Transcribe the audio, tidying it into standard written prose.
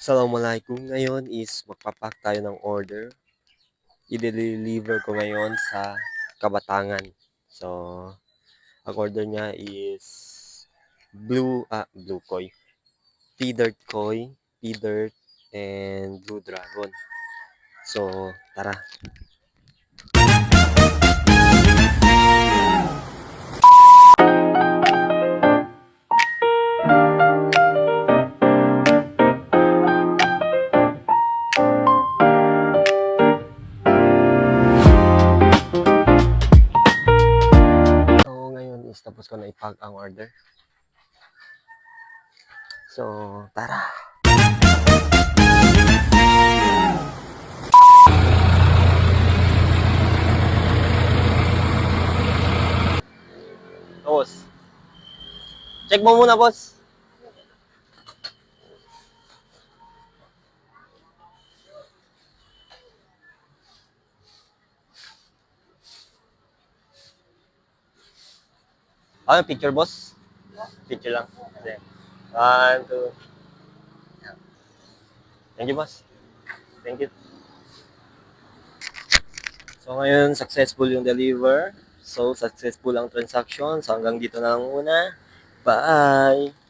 Assalamualaikum. Ngayon is magpapak tayo ng order. I-deliver ko ngayon sa Kabatangan. So, ang order niya is blue koi, P-Dirt, and Blue Dragon. So, tara. So, ngayon is tapos ko na i-pack ang order. So, tara. Boss. Check mo muna, boss. Ano, picture, boss? Picture lang. Kasi, 1, 2. Thank you, boss. Thank you. So, ngayon, successful yung deliver. So, successful ang transaction. So, hanggang dito na lang muna. Bye!